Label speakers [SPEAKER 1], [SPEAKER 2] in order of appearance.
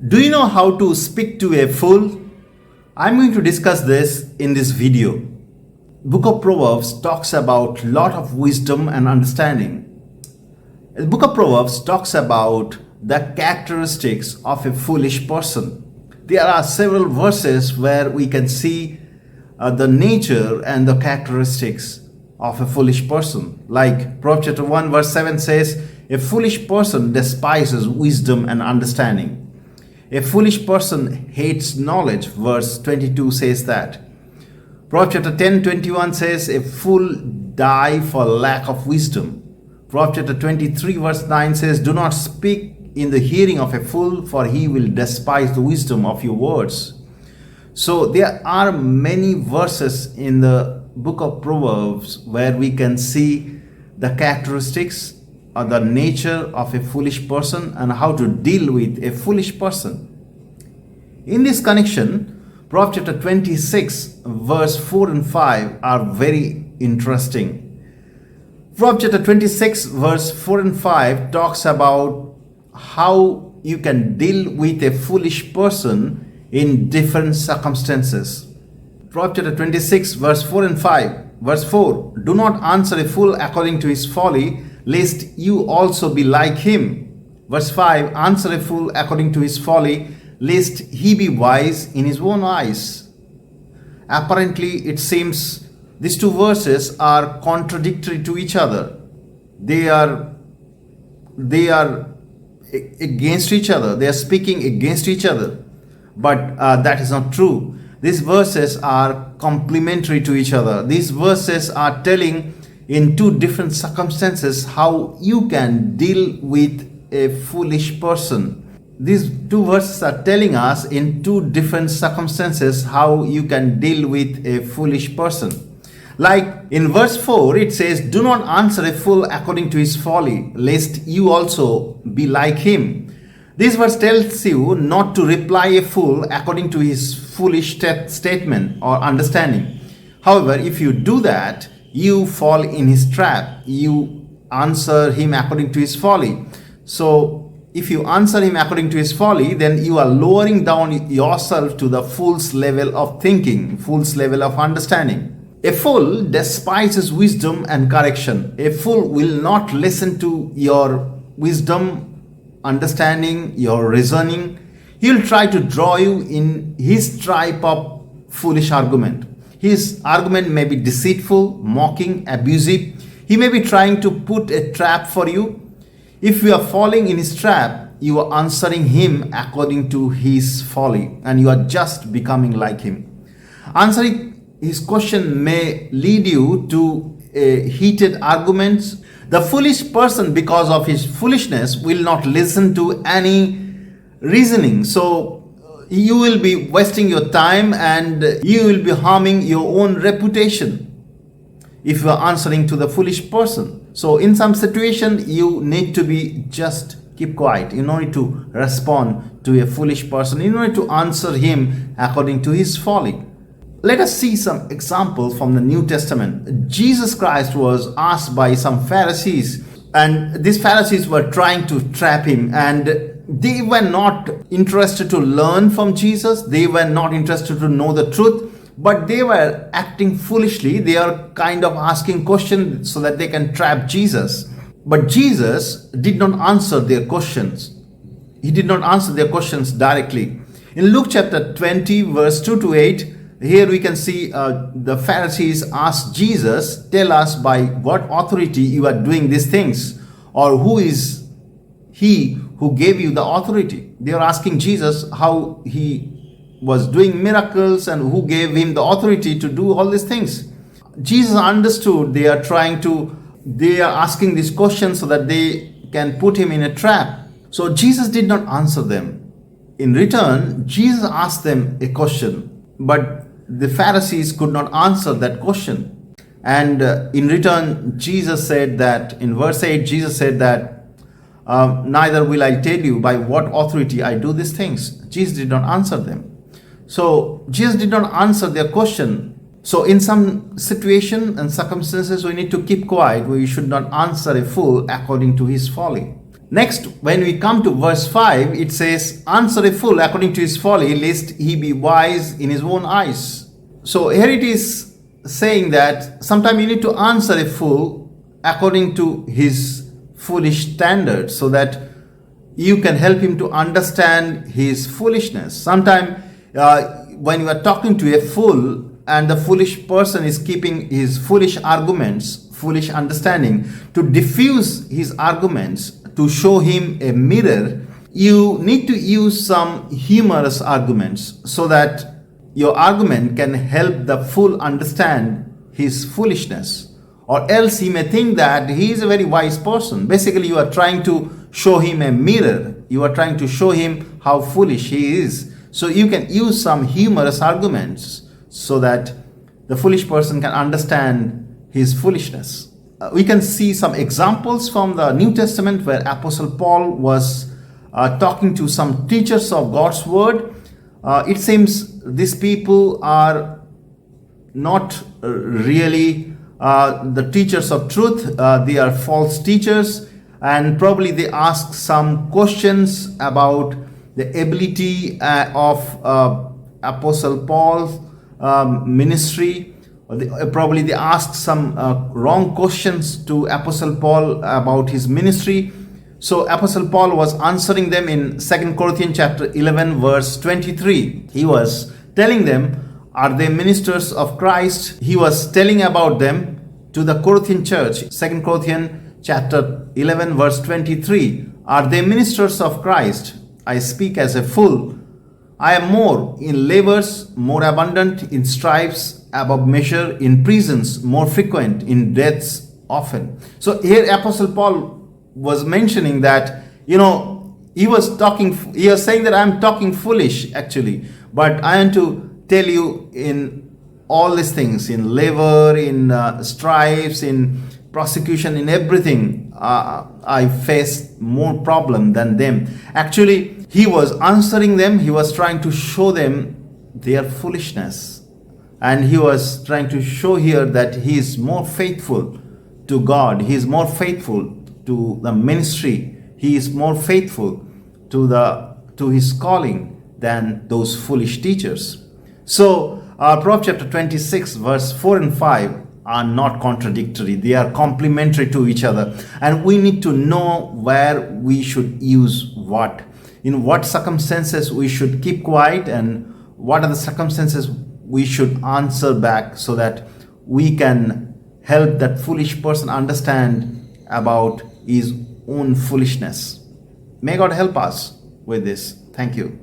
[SPEAKER 1] Do you know how to speak to a fool? I'm going to discuss this in this video. Book of Proverbs talks about lot of wisdom and understanding. The book of Proverbs talks about the characteristics of a foolish person. There are several verses where we can see the nature and the characteristics of a foolish person. Like Proverbs chapter 1 verse 7 says, a foolish person despises wisdom and understanding. A foolish person hates knowledge. Verse 22 says that. Proverbs chapter 10:21 says, a fool die for lack of wisdom. Proverbs chapter 23 verse 9 says, do not speak in the hearing of a fool, for he will despise the wisdom of your words. So there are many verses in the book of Proverbs where we can see the characteristics or the nature of a foolish person and how to deal with a foolish person. In this connection, Proverbs chapter 26 verse 4 and 5 are very interesting. Proverbs chapter 26 verse 4 and 5 talks about how you can deal with a foolish person in different circumstances. Proverbs chapter 26 verse 4 and 5. Verse 4, do not answer a fool according to his folly, lest you also be like him. Verse 5, answer a fool according to his folly, lest he be wise in his own eyes. Apparently, it seems these two verses are contradictory to each other. They are against each other. They are speaking against each other. But that is not true. These verses are complementary to each other. These verses are telling in two different circumstances how you can deal with a foolish person. These two verses are telling us in two different circumstances how you can deal with a foolish person. Like in verse 4, it says, do not answer a fool according to his folly, lest you also be like him. This verse tells you not to reply a fool according to his foolish statement or understanding. However, if you do that, you fall in his trap. You answer him according to his folly. So, if you answer him according to his folly, then you are lowering down yourself to the fool's level of thinking, fool's level of understanding. A fool despises wisdom and correction. A fool will not listen to your wisdom, understanding, your reasoning. He will try to draw you in his type of foolish argument. His argument may be deceitful, mocking, abusive. He may be trying to put a trap for you. If you are falling in his trap, you are answering him according to his folly, and you are just becoming like him. Answering his question may lead you to heated arguments. The foolish person, because of his foolishness, will not listen to any reasoning. So you will be wasting your time and you will be harming your own reputation if you are answering to the foolish person. So in some situation, you need to be just keep quiet. You don't need to respond to a foolish person. You don't need to answer him according to his folly. Let us see some examples from the New Testament. Jesus Christ was asked by some Pharisees, and these Pharisees were trying to trap him, and they were not interested to learn from Jesus. They were not interested to know the truth, but they were acting foolishly. They are kind of asking questions so that they can trap Jesus. But Jesus did not answer their questions. He did not answer their questions directly. In Luke chapter 20, verse 2 to 8, here we can see the Pharisees asked Jesus, tell us by what authority you are doing these things, or who is he who gave you the authority. They are asking Jesus how he was doing miracles and who gave him the authority to do all these things. Jesus understood they are asking these questions so that they can put him in a trap. So Jesus did not answer them. In return, Jesus asked them a question, but the Pharisees could not answer that question. And in return, Jesus said that, in verse 8, Jesus said that, neither will I tell you by what authority I do these things. Jesus did not answer them. So Jesus did not answer their question. So in some situation and circumstances, we need to keep quiet. We should not answer a fool according to his folly. Next, when we come to verse 5, it says, answer a fool according to his folly, lest he be wise in his own eyes. So here it is saying that sometimes you need to answer a fool according to his foolish standards, so that you can help him to understand his foolishness. Sometimes when you are talking to a fool and the foolish person is keeping his foolish arguments, foolish understanding, to diffuse his arguments, to show him a mirror, you need to use some humorous arguments so that your argument can help the fool understand his foolishness. Or else he may think that he is a very wise person. Basically, you are trying to show him a mirror. You are trying to show him how foolish he is. So you can use some humorous arguments so that the foolish person can understand his foolishness. We can see some examples from the New Testament where Apostle Paul was talking to some teachers of God's word. It seems these people are not really the teachers of truth. They are false teachers, and probably they ask some questions about the ability of Apostle Paul's ministry. Probably they asked some wrong questions to Apostle Paul about his ministry. So Apostle Paul was answering them in 2 Corinthians chapter 11 verse 23. He was telling them, are they ministers of Christ? He was telling about them to the Corinthian church. 2 Corinthians chapter 11 verse 23. Are they ministers of Christ? I speak as a fool. I am more in labors, more abundant in stripes, above measure in prisons, more frequent in deaths often. So here Apostle Paul was mentioning that, he was saying that I'm talking foolish actually, but I want to tell you in all these things, in labor, in stripes, in prosecution, in everything, I faced more problem than them. Actually, he was answering them. He was trying to show them their foolishness. And he was trying to show here that he is more faithful to God. He is more faithful to the ministry. He is more faithful to his calling than those foolish teachers. So Proverbs chapter 26 verse 4 and 5 are not contradictory. They are complementary to each other. And we need to know where we should use what. In what circumstances we should keep quiet, and what are the circumstances we should answer back, so that we can help that foolish person understand about his own foolishness. May God help us with this. Thank you.